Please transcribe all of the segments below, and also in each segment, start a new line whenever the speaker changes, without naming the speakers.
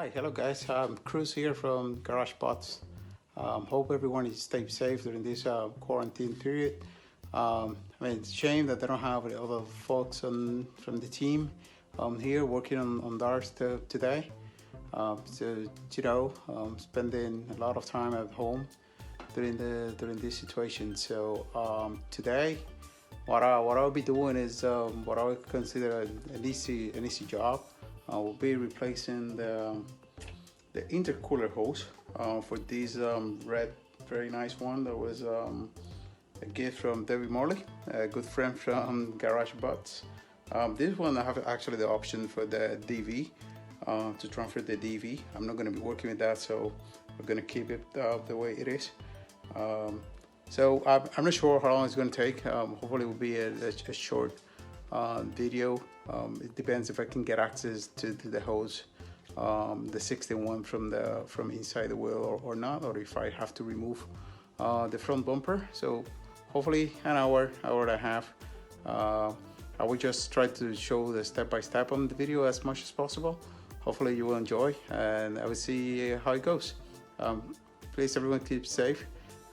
Hi, hello guys. Cruz here from GarageBots. Hope everyone is staying safe during this quarantine period. It's a shame that they don't have the other folks from the team here working on DarTTh today. Spending a lot of time at home during this situation. So today, what I'll be doing is what I would consider an easy job. We'll be replacing the intercooler hose for this red, very nice one that was a gift from David Morley, a good friend from GarageBots. This one I have actually the option for the DV to transfer the DV. I'm not going to be working with that, so we're going to keep it the way it is. So I'm not sure how long it's going to take. Hopefully it will be a short video. It depends if I can get access to the hose, the 61 from inside the wheel or not, or if I have to remove the front bumper. So hopefully an hour and a half. I will just try to show the step-by-step on the video as much as possible. Hopefully you will enjoy, and I will see how it goes. Please everyone keep safe.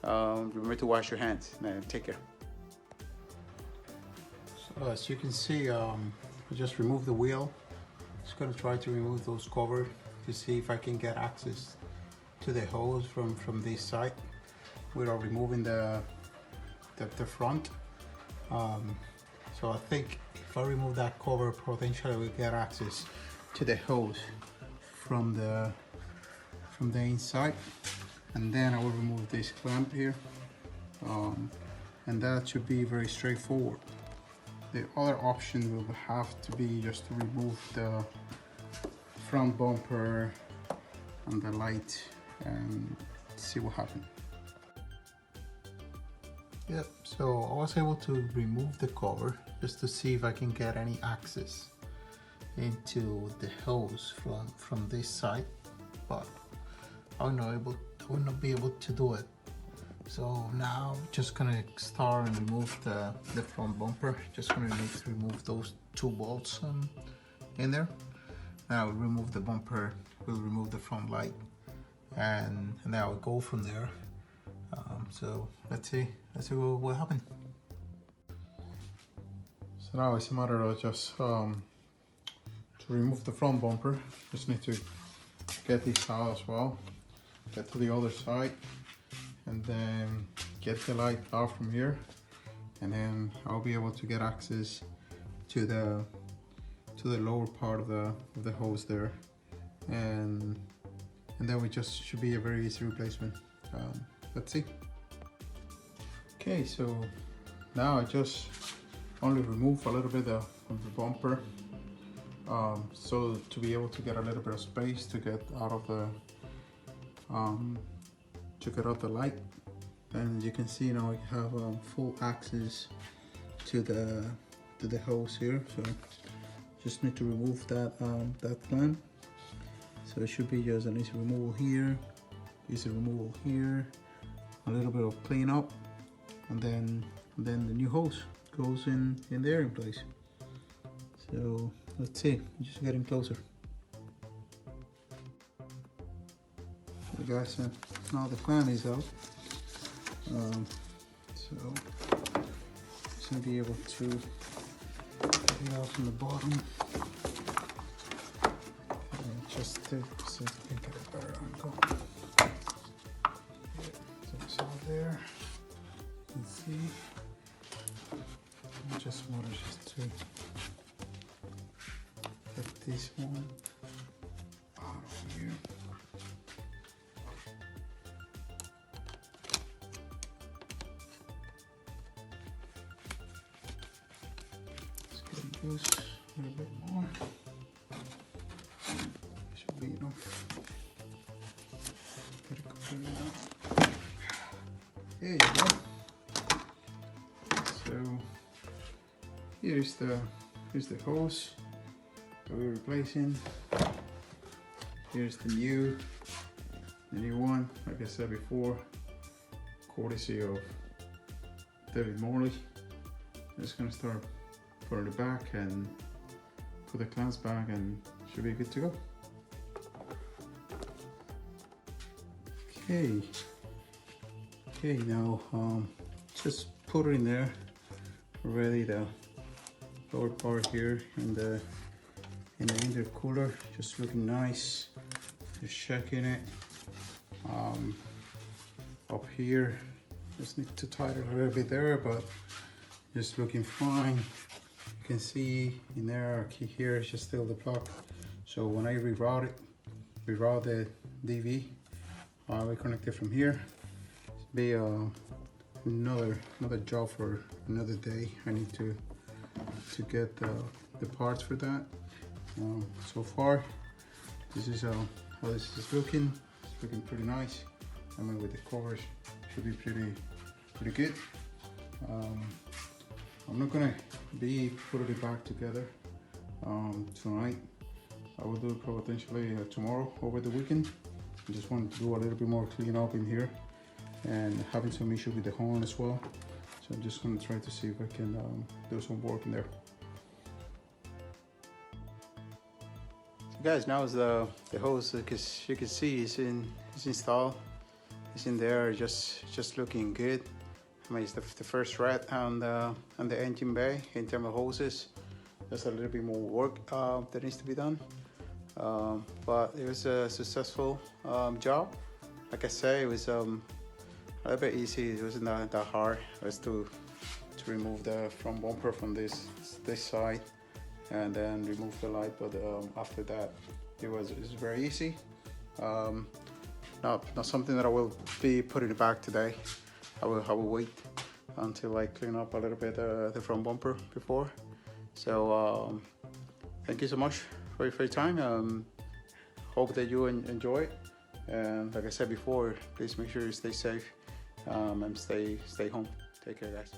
Remember to wash your hands. Take care. So as you can see, I just removed the wheel. Just gonna try to remove those covers to see if I can get access to the hose from this side without removing the front. So I think if I remove that cover, potentially I will get access to the hose from the inside, and then I will remove this clamp here, and that should be very straightforward. The other option will have to be just to remove the front bumper and the light and see what happens. Yep, so I was able to remove the cover just to see if I can get any access into the hose from this side, but I will not be able to do it. So now just gonna start and remove the front bumper. Just gonna need to remove those two bolts in there. Now we'll remove the bumper, we'll remove the front light, and then I'll go from there. So let's see what happens. So now it's a matter of just to remove the front bumper. Just need to get this out as well, get to the other side, and then get the light out from here, and then I'll be able to get access to the lower part of the hose there, and then we just should be a very easy replacement. Let's see. Okay, so now I just only remove a little bit of the bumper, so to be able to get a little bit of space to get out of the light. And you can see now I have full access to the hose here. So just need to remove that clamp. So it should be just an easy removal here, a little bit of cleanup, and then the new hose goes in there in place. So let's see, just getting closer. Guys, now the fan is out, so just gonna be able to get it out from the bottom, just to see if we can get a better angle. So it's out there, you can see. I just wanted to get this one out of here. This a little bit more. Should be enough. Get it completely out. There you go. So here's the hose that we're replacing. Here's the new one, like I said before, courtesy of David Morley. I'm just gonna start putting it back and put the clamps back, and should be good to go. Okay. Okay, now just put it in there. Already the lower part here in the intercooler, just looking nice. Just checking it. Up here, just need to tighten a little bit there, but just looking fine. You can see in there, our key here is just still the plug. So when I reroute the DV, we connect it from here. Be another job for another day. I need to get the parts for that. So far, this is how this is looking. It's looking pretty nice. I mean, with the covers, should be pretty good. I'm not gonna be putting it back together tonight. I will do it potentially tomorrow over the weekend. I just want to do a little bit more clean up in here, and having some issue with the horn as well. So I'm just gonna try to see if I can do some work in there. So guys, now is the hose, because you can see it's installed. It's in there, just looking good. I mean, it's the first red on the engine bay in terms of hoses. There's a little bit more work that needs to be done, but it was a successful job. Like I say, it was a little bit easy. It wasn't that hard. It was to remove the front bumper from this side and then remove the light. But after that, it was very easy. Not something that I will be putting it back today. I will wait until I clean up a little bit the front bumper before. So thank you so much for your time. Hope that you enjoy it. And like I said before, please make sure you stay safe and stay home. Take care, guys.